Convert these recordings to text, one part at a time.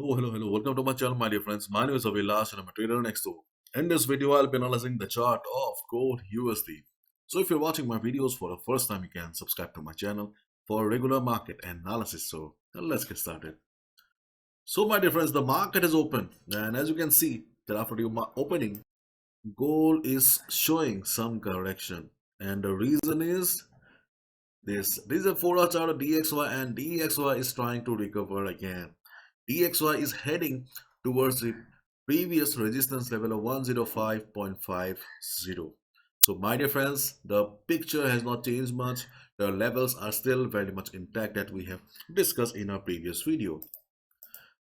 Hello. Welcome to my channel, my dear friends. My name is Avilash and I'm a trader in XAUUSD. In this video, I'll be analyzing the chart of gold USD. So if you're watching my videos for the first time, you can subscribe to my channel for regular market analysis. So let's get started. So my dear friends, the market is open, and as you can see that after the opening, gold is showing some correction, and the reason is this is a 4-hour chart of DXY, and DXY is trying to recover again. DXY is heading towards the previous resistance level of 105.50. So my dear friends, the picture has not changed much. The levels are still very much intact that we have discussed in our previous video.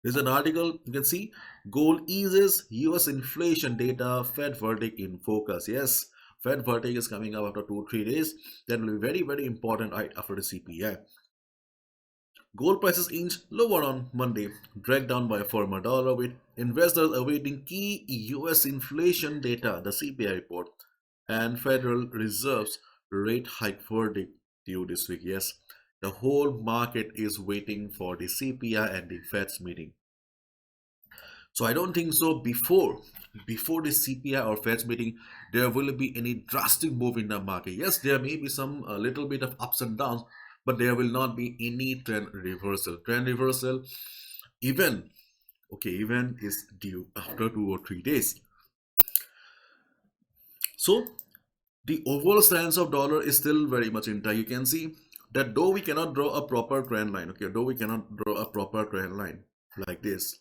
There's an article, you can see gold eases US inflation data, Fed verdict in focus. Yes, Fed verdict is coming up after 2-3 days. That will be very important right after the CPI. Gold prices inched lower on Monday, dragged down by a firmer dollar, with investors awaiting key US inflation data, the CPI report, and Federal Reserve's rate hike verdict due this week. Yes, the whole market is waiting for the CPI and the Fed's meeting. So I don't think so before the CPI or Fed's meeting there will be any drastic move in the market. Yes, there may be some a little bit of ups and downs, but there will not be any trend reversal. Trend reversal even is due after 2 or 3 days. So the overall stance of dollar is still very much intact. You can see that though we cannot draw a proper trend line, like this,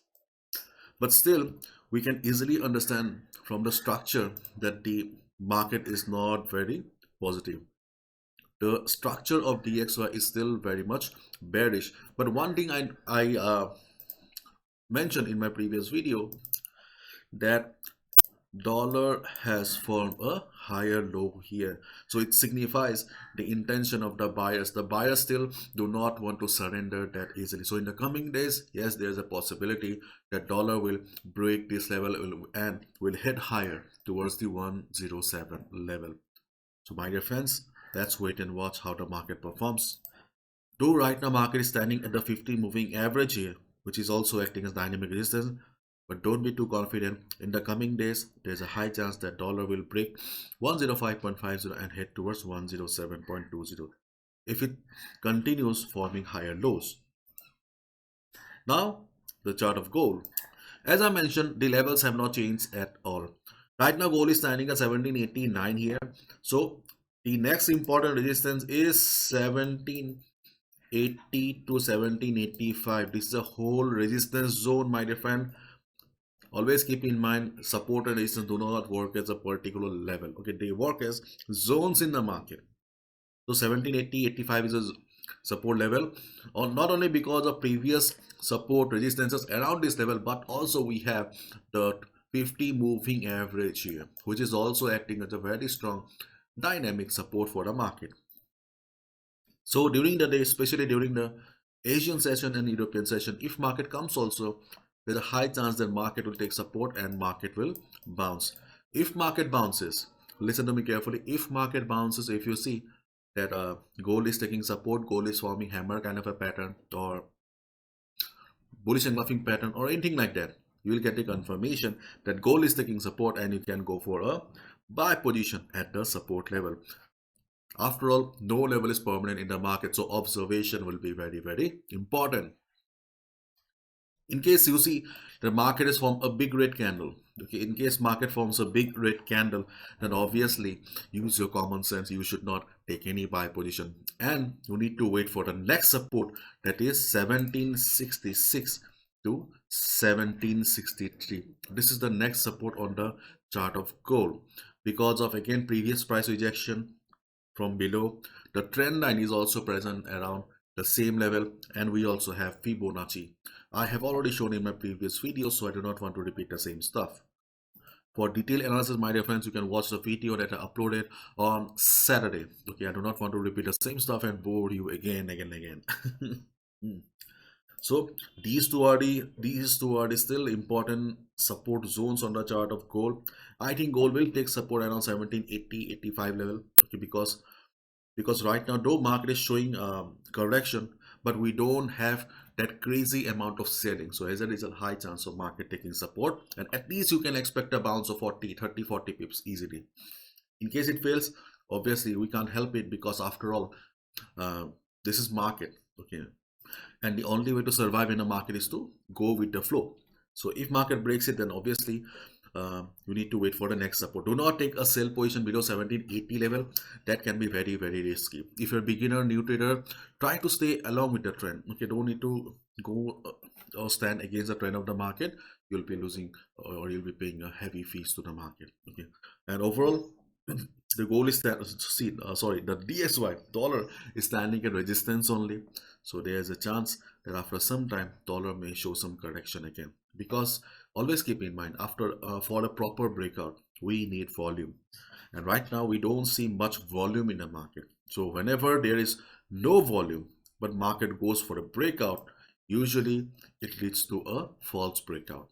but still we can easily understand from the structure that the market is not very positive. The structure of DXY is still very much bearish. But one thing I mentioned in my previous video, that dollar has formed a higher low here, so it signifies the intention of the buyers. The buyers still do not want to surrender that easily. So in the coming days, yes, there's a possibility that dollar will break this level and will head higher towards the 107 level. So my dear friends, let's wait and watch how the market performs. Though right now market is standing at the 50 moving average here, which is also acting as dynamic resistance, but don't be too confident. In the coming days, there's a high chance that dollar will break 105.50 and head towards 107.20 if it continues forming higher lows. Now, the chart of gold. As I mentioned, the levels have not changed at all. Right now, gold is standing at 1789 here. So, the next important resistance is 1780 to 1785. This is a whole resistance zone, my dear friend. Always keep in mind, support and resistance do not work as a particular level. Okay, they work as zones in the market. So 1780, 85 is a support level, or not only because of previous support resistances around this level, but also we have the 50 moving average here, which is also acting as a very strong dynamic support for the market. So during the day, especially during the Asian session and European session, if market comes also, there's a high chance that market will take support and market will bounce. If market bounces, listen to me carefully, if market bounces, if you see that gold is taking support, gold is forming hammer kind of a pattern or bullish engulfing pattern or anything like that, you will get a confirmation that gold is taking support and you can go for a buy position at the support level. After all, no level is permanent in the market, so observation will be very important. In case you see the market has formed a big red candle, okay, in case market forms a big red candle, then obviously use your common sense. You should not take any buy position, and you need to wait for the next support, that is 1766 to 1763. This is the next support on the chart of gold. Because of again previous price rejection from below, the trend line is also present around the same level, and we also have Fibonacci. I have already shown in my previous video, so I do not want to repeat the same stuff. For detailed analysis, my dear friends, you can watch the video that I uploaded on Saturday. Okay, I do not want to repeat the same stuff and bore you again. So these two are the still important support zones on the chart of gold. I think gold will take support around 1780, 85 level. Okay, because right now though market is showing correction, but we don't have that crazy amount of selling. So as a result, high chance of market taking support, and at least you can expect a bounce of 40 pips easily. In case it fails, obviously we can't help it, because after all, uh, this is market, okay, and the only way to survive in a market is to go with the flow. So if market breaks it, then obviously you need to wait for the next support. Do not take a sell position below 1780 level. That can be very, very risky. If you're a beginner, new trader, try to stay along with the trend. Okay, don't need to go or stand against the trend of the market. You'll be losing, or you'll be paying a heavy fees to the market. Okay, and overall, the goal is that, see, sorry, the DXY dollar is standing at resistance only. So there's a chance that after some time, dollar may show some correction again. Because always keep in mind, after for a proper breakout, we need volume. And right now, we don't see much volume in the market. So whenever there is no volume, but market goes for a breakout, usually it leads to a false breakout.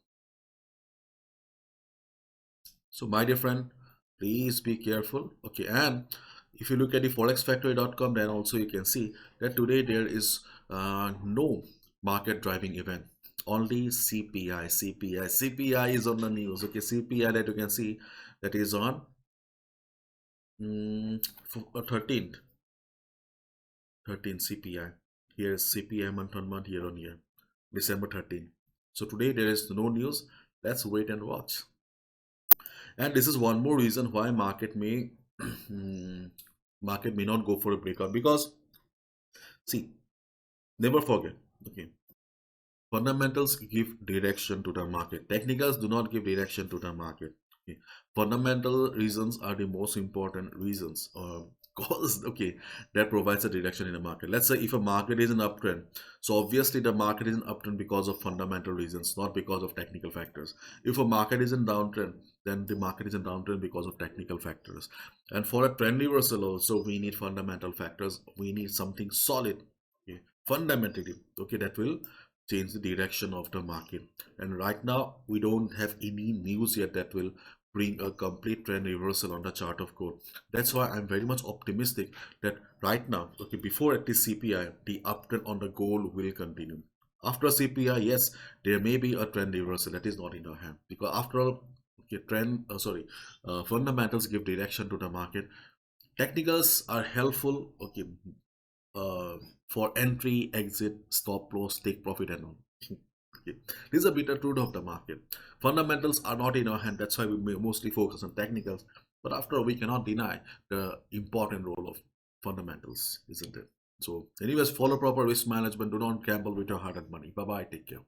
So my dear friend, please be careful. Okay, and if you look at the forexfactory.com, then also you can see that today there is no market driving event. Only CPI, CPI, CPI is on the news. Okay, CPI that you can see, that is on 13th, 13 CPI. Here is CPI month on month, year on year, December 13. So today there is no news. Let's wait and watch. And this is one more reason why market may market may not go for a breakout, because see, never forget, okay, fundamentals give direction to the market. Technicals do not give direction to the market. Okay. Fundamental reasons are the most important reasons, cause, okay, that provides a direction in the market. Let's say if a market is an uptrend, so obviously the market is an uptrend because of fundamental reasons, not because of technical factors. If a market is in downtrend, then the market is in downtrend because of technical factors. And for a trend reversal also, we need fundamental factors. We need something solid, okay, fundamentally, okay, that will change the direction of the market. And right now we don't have any news yet that will bring a complete trend reversal on the chart of gold. That's why I'm very much optimistic that right now, okay, before at least CPI, the uptrend on the gold will continue. After CPI, yes, there may be a trend reversal. That is not in our hand, because after all, okay, fundamentals give direction to the market. Technicals are helpful, okay, for entry, exit, stop loss, take profit, and all. Okay. This is a bitter truth of the market. Fundamentals are not in our hand. That's why we mostly focus on technicals. But after all, we cannot deny the important role of fundamentals, isn't it? So anyways, follow proper risk management. Do not gamble with your hard-earned money. Bye-bye. Take care.